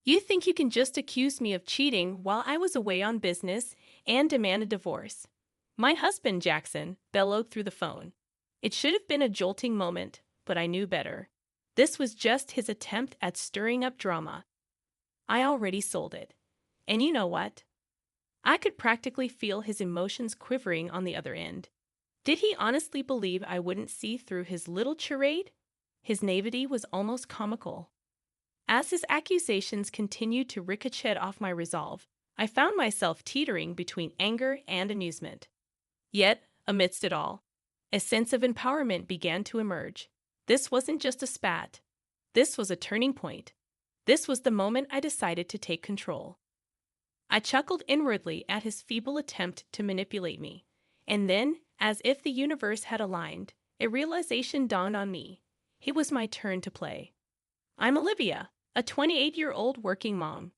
You think you can just accuse me of cheating while I was away on business and demand a divorce? My husband, Jackson, bellowed through the phone. It should have been a jolting moment, but I knew better. This was just his attempt at stirring up drama. I already sold it. And you know what? I could practically feel his emotions quivering on the other end. Did he honestly believe I wouldn't see through his little charade? His naivety was almost comical. As his accusations continued to ricochet off my resolve, I found myself teetering between anger and amusement. Yet, amidst it all, a sense of empowerment began to emerge. This wasn't just a spat. This was a turning point. This was the moment I decided to take control. I chuckled inwardly at his feeble attempt to manipulate me. And then, as if the universe had aligned, a realization dawned on me. It was my turn to play. I'm Olivia, a 28-year-old working mom.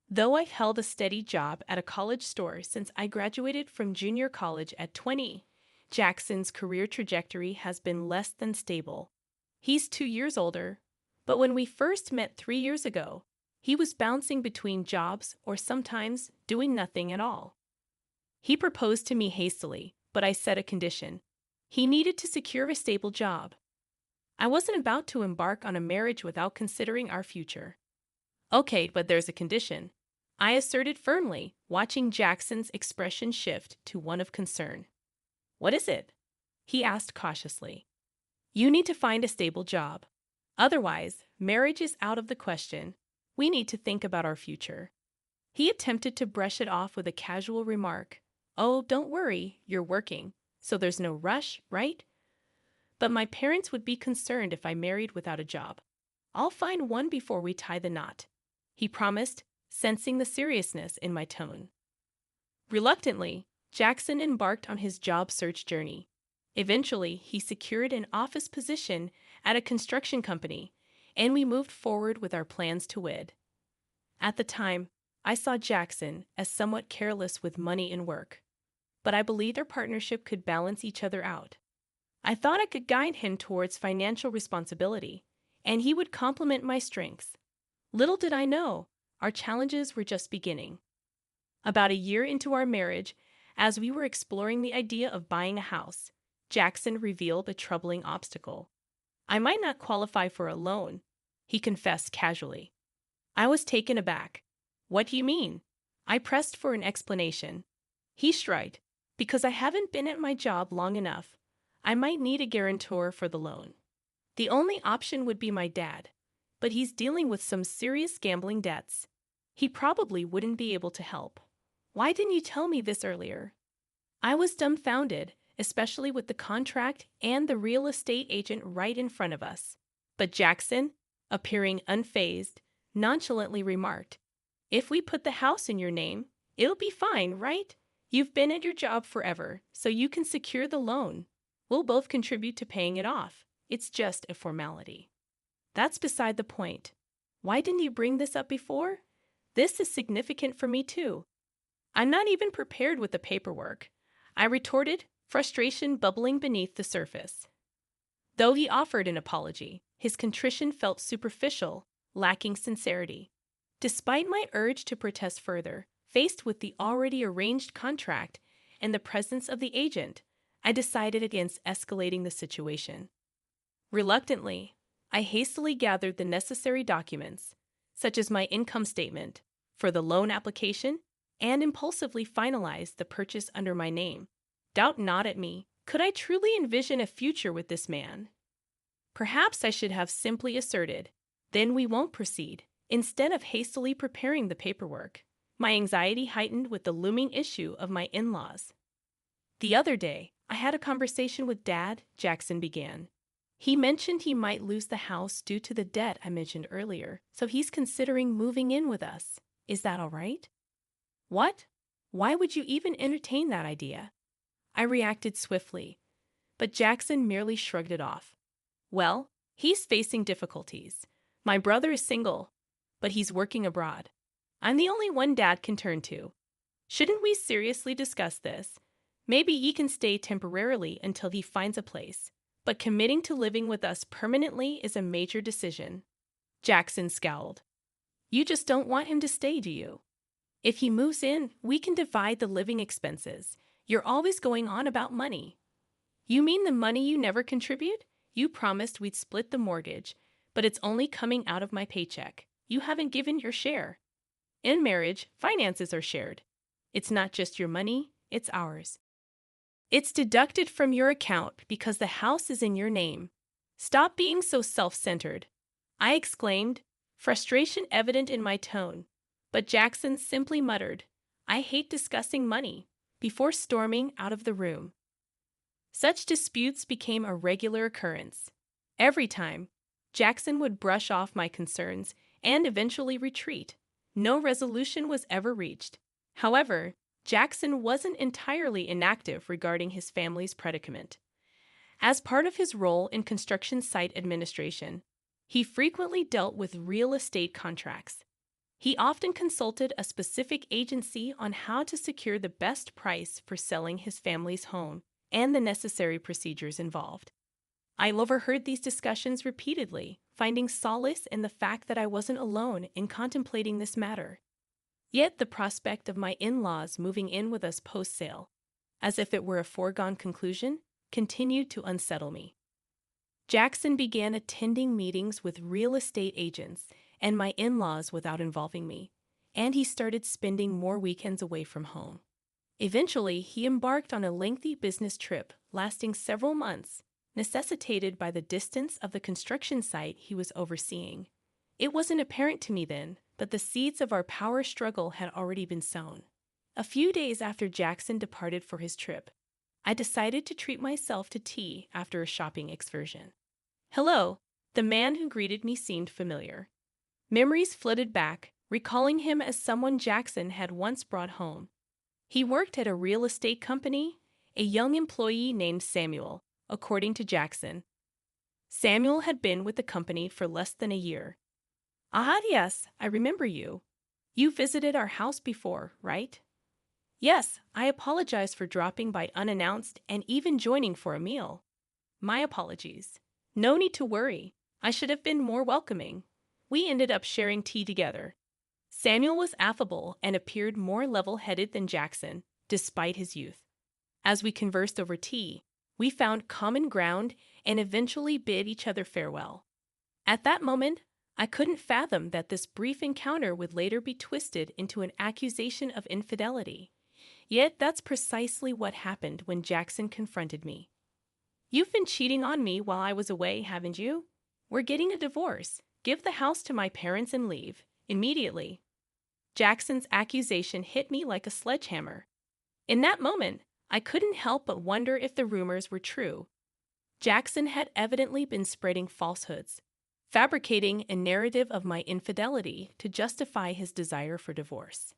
Though I've held a steady job at a college store since I graduated from junior college at 20, Jackson's career trajectory has been less than stable. He's 2 years older, but when we first met 3 years ago, he was bouncing between jobs or sometimes doing nothing at all. He proposed to me hastily, but I set a condition. He needed to secure a stable job. I wasn't about to embark on a marriage without considering our future. Okay, but there's a condition, I asserted firmly, watching Jackson's expression shift to one of concern. What is it? He asked cautiously. You need to find a stable job. Otherwise, marriage is out of the question. We need to think about our future. He attempted to brush it off with a casual remark. Oh, don't worry, you're working, so there's no rush, right? But my parents would be concerned if I married without a job. I'll find one before we tie the knot, he promised, sensing the seriousness in my tone. Reluctantly, Jackson embarked on his job search journey. Eventually, he secured an office position at a construction company, and we moved forward with our plans to wed. At the time, I saw Jackson as somewhat careless with money and work, but I believed our partnership could balance each other out. I thought I could guide him towards financial responsibility, and he would complement my strengths. Little did I know, our challenges were just beginning. About a year into our marriage, as we were exploring the idea of buying a house, Jackson revealed a troubling obstacle. I might not qualify for a loan, he confessed casually. I was taken aback. What do you mean? I pressed for an explanation. He shrugged. Because I haven't been at my job long enough, I might need a guarantor for the loan. The only option would be my dad, but he's dealing with some serious gambling debts. He probably wouldn't be able to help. Why didn't you tell me this earlier? I was dumbfounded, especially with the contract and the real estate agent right in front of us. But Jackson, appearing unfazed, nonchalantly remarked, If we put the house in your name, it'll be fine, right? You've been at your job forever, so you can secure the loan. We'll both contribute to paying it off. It's just a formality. That's beside the point. Why didn't you bring this up before? This is significant for me too. I'm not even prepared with the paperwork, I retorted, frustration bubbling beneath the surface. Though he offered an apology, his contrition felt superficial, lacking sincerity. Despite my urge to protest further, faced with the already arranged contract and the presence of the agent, I decided against escalating the situation. Reluctantly, I hastily gathered the necessary documents, such as my income statement, for the loan application, and impulsively finalized the purchase under my name. Doubt not at me. Could I truly envision a future with this man? Perhaps I should have simply asserted, then we won't proceed, instead of hastily preparing the paperwork. My anxiety heightened with the looming issue of my in-laws. The other day, I had a conversation with Dad, Jackson began. He mentioned he might lose the house due to the debt I mentioned earlier, so he's considering moving in with us. Is that all right? What? Why would you even entertain that idea? I reacted swiftly, but Jackson merely shrugged it off. Well, he's facing difficulties. My brother is single, but he's working abroad. I'm the only one Dad can turn to. Shouldn't we seriously discuss this? Maybe he can stay temporarily until he finds a place, but committing to living with us permanently is a major decision. Jackson scowled. You just don't want him to stay, do you? If he moves in, we can divide the living expenses. You're always going on about money. You mean the money you never contribute? You promised we'd split the mortgage, but it's only coming out of my paycheck. You haven't given your share. In marriage, finances are shared. It's not just your money, it's ours. It's deducted from your account because the house is in your name. Stop being so self-centered, I exclaimed, frustration evident in my tone. But Jackson simply muttered, I hate discussing money, before storming out of the room. Such disputes became a regular occurrence. Every time, Jackson would brush off my concerns and eventually retreat. No resolution was ever reached. However, Jackson wasn't entirely inactive regarding his family's predicament. As part of his role in construction site administration, he frequently dealt with real estate contracts. He often consulted a specific agency on how to secure the best price for selling his family's home and the necessary procedures involved. I overheard these discussions repeatedly, finding solace in the fact that I wasn't alone in contemplating this matter. Yet the prospect of my in-laws moving in with us post-sale, as if it were a foregone conclusion, continued to unsettle me. Jackson began attending meetings with real estate agents and my in-laws without involving me, and he started spending more weekends away from home. Eventually, he embarked on a lengthy business trip lasting several months, necessitated by the distance of the construction site he was overseeing. It wasn't apparent to me then, but the seeds of our power struggle had already been sown. A few days after Jackson departed for his trip, I decided to treat myself to tea after a shopping excursion. Hello, the man who greeted me seemed familiar. Memories flooded back, recalling him as someone Jackson had once brought home. He worked at a real estate company, a young employee named Samuel, according to Jackson. Samuel had been with the company for less than a year. Ah, yes, I remember you. You visited our house before, right? Yes, I apologize for dropping by unannounced and even joining for a meal. My apologies. No need to worry. I should have been more welcoming. We ended up sharing tea together. Samuel was affable and appeared more level-headed than Jackson, despite his youth. As we conversed over tea, we found common ground and eventually bid each other farewell. At that moment, I couldn't fathom that this brief encounter would later be twisted into an accusation of infidelity. Yet that's precisely what happened when Jackson confronted me. You've been cheating on me while I was away, haven't you? We're getting a divorce. Give the house to my parents and leave. Immediately. Jackson's accusation hit me like a sledgehammer. In that moment, I couldn't help but wonder if the rumors were true. Jackson had evidently been spreading falsehoods, fabricating a narrative of my infidelity to justify his desire for divorce.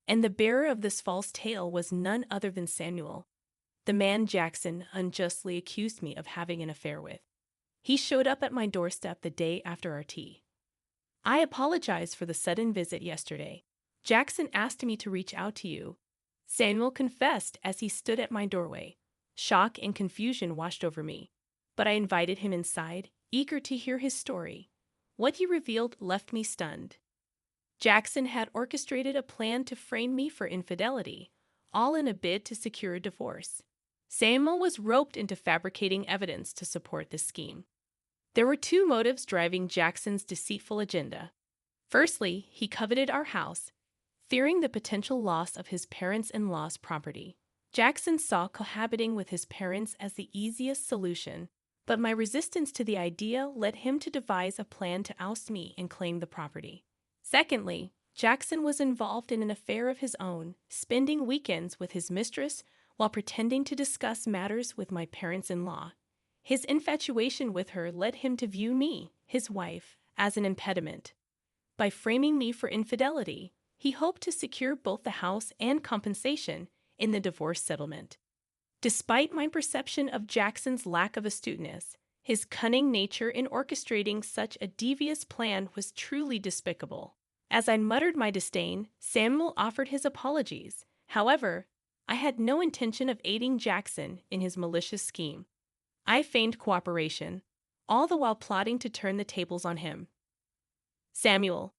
And the bearer of this false tale was none other than Samuel, the man Jackson unjustly accused me of having an affair with. He showed up at my doorstep the day after our tea. I apologize for the sudden visit yesterday. Jackson asked me to reach out to you. Samuel confessed as he stood at my doorway. Shock and confusion washed over me, but I invited him inside, eager to hear his story. What he revealed left me stunned. Jackson had orchestrated a plan to frame me for infidelity, all in a bid to secure a divorce. Samuel was roped into fabricating evidence to support this scheme. There were two motives driving Jackson's deceitful agenda. Firstly, he coveted our house, fearing the potential loss of his parents-in-law's property. Jackson saw cohabiting with his parents as the easiest solution, but my resistance to the idea led him to devise a plan to oust me and claim the property. Secondly, Jackson was involved in an affair of his own, spending weekends with his mistress while pretending to discuss matters with my parents-in-law. His infatuation with her led him to view me, his wife, as an impediment. By framing me for infidelity, he hoped to secure both the house and compensation in the divorce settlement. Despite my perception of Jackson's lack of astuteness, his cunning nature in orchestrating such a devious plan was truly despicable. As I muttered my disdain, Samuel offered his apologies. However, I had no intention of aiding Jackson in his malicious scheme. I feigned cooperation, all the while plotting to turn the tables on him. Samuel,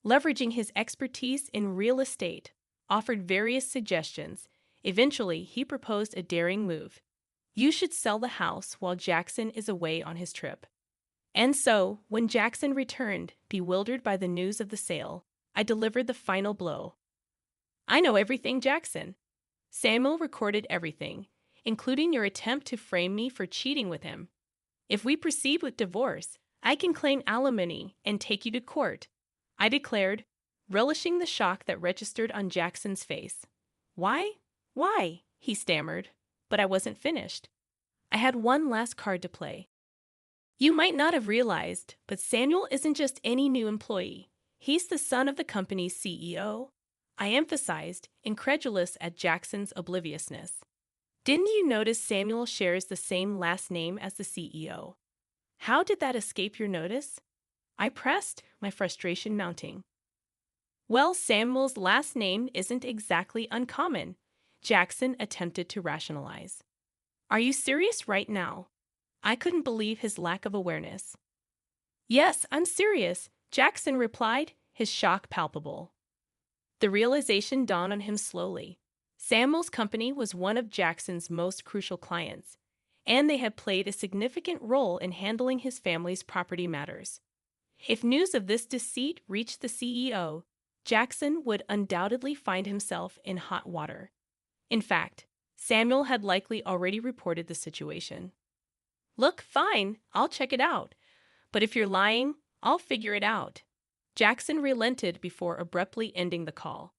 Leveraging his expertise in real estate, offered various suggestions. Eventually, he proposed a daring move. You should sell the house while Jackson is away on his trip. And so, when Jackson returned, bewildered by the news of the sale, I delivered the final blow. I know everything, Jackson. Samuel recorded everything, including your attempt to frame me for cheating with him. If we proceed with divorce, I can claim alimony and take you to court, I declared, relishing the shock that registered on Jackson's face. Why? Why? He stammered. But I wasn't finished. I had one last card to play. You might not have realized, but Samuel isn't just any new employee. He's the son of the company's CEO. I emphasized, incredulous at Jackson's obliviousness. Didn't you notice Samuel shares the same last name as the CEO? How did that escape your notice? I pressed, my frustration mounting. Well, Samuel's last name isn't exactly uncommon, Jackson attempted to rationalize. Are you serious right now? I couldn't believe his lack of awareness. Yes, I'm serious, Jackson replied, his shock palpable. The realization dawned on him slowly. Samuel's company was one of Jackson's most crucial clients, and they had played a significant role in handling his family's property matters. If news of this deceit reached the CEO, Jackson would undoubtedly find himself in hot water. In fact, Samuel had likely already reported the situation. Look, fine, I'll check it out. But if you're lying, I'll figure it out. Jackson relented before abruptly ending the call.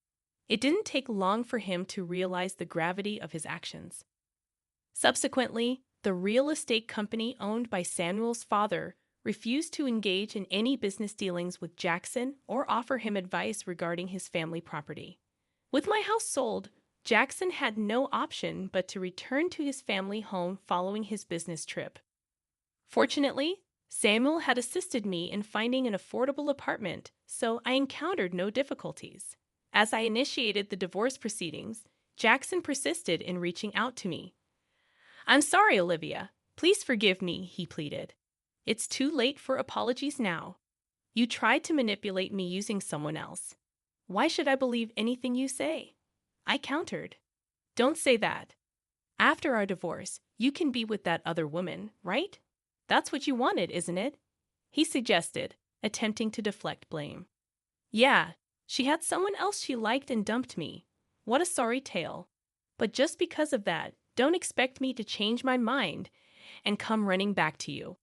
It didn't take long for him to realize the gravity of his actions. Subsequently, the real estate company owned by Samuel's father refused to engage in any business dealings with Jackson or offer him advice regarding his family property. With my house sold, Jackson had no option but to return to his family home following his business trip. Fortunately, Samuel had assisted me in finding an affordable apartment, so I encountered no difficulties. As I initiated the divorce proceedings, Jackson persisted in reaching out to me. I'm sorry, Olivia. Please forgive me, he pleaded. It's too late for apologies now. You tried to manipulate me using someone else. Why should I believe anything you say? I countered. Don't say that. After our divorce, you can be with that other woman, right? That's what you wanted, isn't it? He suggested, attempting to deflect blame. Yeah, she had someone else she liked and dumped me. What a sorry tale. But just because of that, don't expect me to change my mind and come running back to you.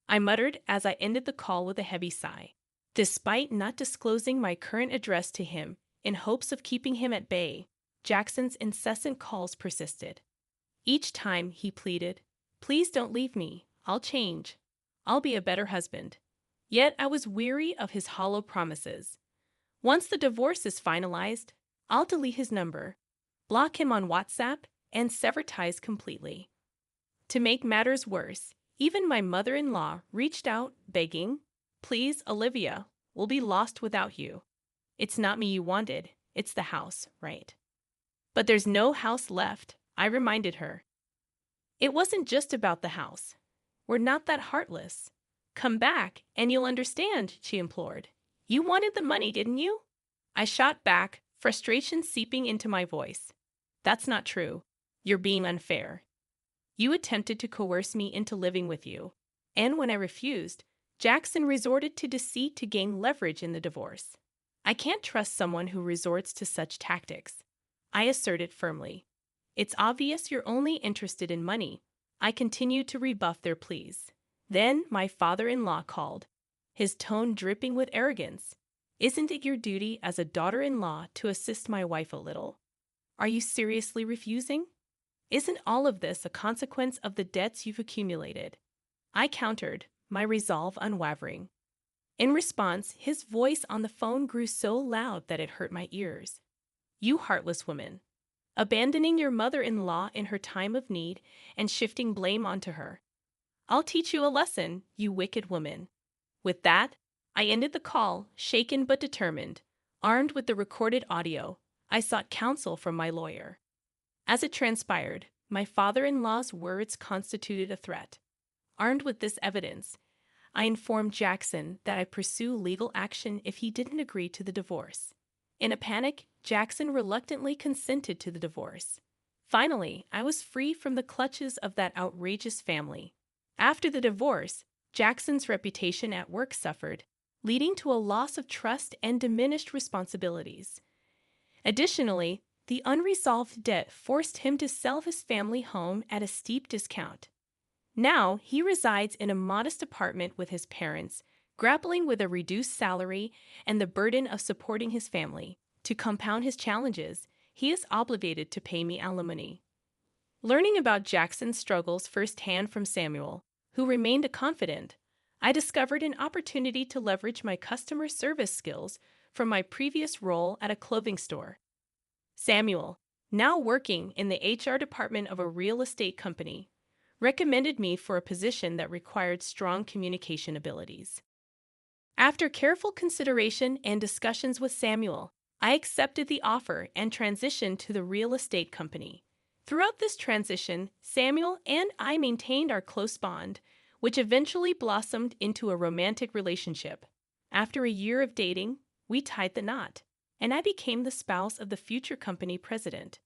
I muttered as I ended the call with a heavy sigh. Despite not disclosing my current address to him in hopes of keeping him at bay, Jackson's incessant calls persisted. Each time he pleaded, please don't leave me. I'll change. I'll be a better husband. Yet I was weary of his hollow promises. Once the divorce is finalized, I'll delete his number, block him on WhatsApp, and sever ties completely. To make matters worse, even my mother-in-law reached out, begging, please, Olivia, we'll be lost without you. It's not me you wanted, it's the house, right? But there's no house left, I reminded her. It wasn't just about the house. We're not that heartless. Come back, and you'll understand, she implored. You wanted the money, didn't you? I shot back, frustration seeping into my voice. That's not true. You're being unfair. You attempted to coerce me into living with you, and when I refused, Jackson resorted to deceit to gain leverage in the divorce. I can't trust someone who resorts to such tactics, I asserted firmly. It's obvious you're only interested in money. I continued to rebuff their pleas. Then my father-in-law called, his tone dripping with arrogance. Isn't it your duty as a daughter-in-law to assist my wife a little? Are you seriously refusing? Isn't all of this a consequence of the debts you've accumulated? I countered, my resolve unwavering. In response, his voice on the phone grew so loud that it hurt my ears. You heartless woman. Abandoning your mother-in-law in her time of need and shifting blame onto her. I'll teach you a lesson, you wicked woman. With that, I ended the call, shaken but determined. Armed with the recorded audio, I sought counsel from my lawyer. As it transpired, my father-in-law's words constituted a threat. Armed with this evidence, I informed Jackson that I'd pursue legal action if he didn't agree to the divorce. In a panic, Jackson reluctantly consented to the divorce. Finally, I was free from the clutches of that outrageous family. After the divorce, Jackson's reputation at work suffered, leading to a loss of trust and diminished responsibilities. Additionally, the unresolved debt forced him to sell his family home at a steep discount. Now, he resides in a modest apartment with his parents, grappling with a reduced salary and the burden of supporting his family. To compound his challenges, he is obligated to pay me alimony. Learning about Jackson's struggles firsthand from Samuel, who remained a confidant, I discovered an opportunity to leverage my customer service skills from my previous role at a clothing store. Samuel, now working in the HR department of a real estate company, recommended me for a position that required strong communication abilities. After careful consideration and discussions with Samuel, I accepted the offer and transitioned to the real estate company. Throughout this transition, Samuel and I maintained our close bond, which eventually blossomed into a romantic relationship. After a year of dating, we tied the knot, and I became the spouse of the future company president.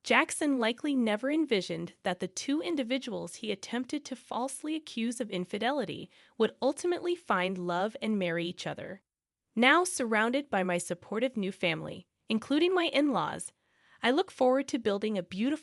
Jackson likely never envisioned that the two individuals he attempted to falsely accuse of infidelity would ultimately find love and marry each other. Now surrounded by my supportive new family, including my in-laws, I look forward to building a beautiful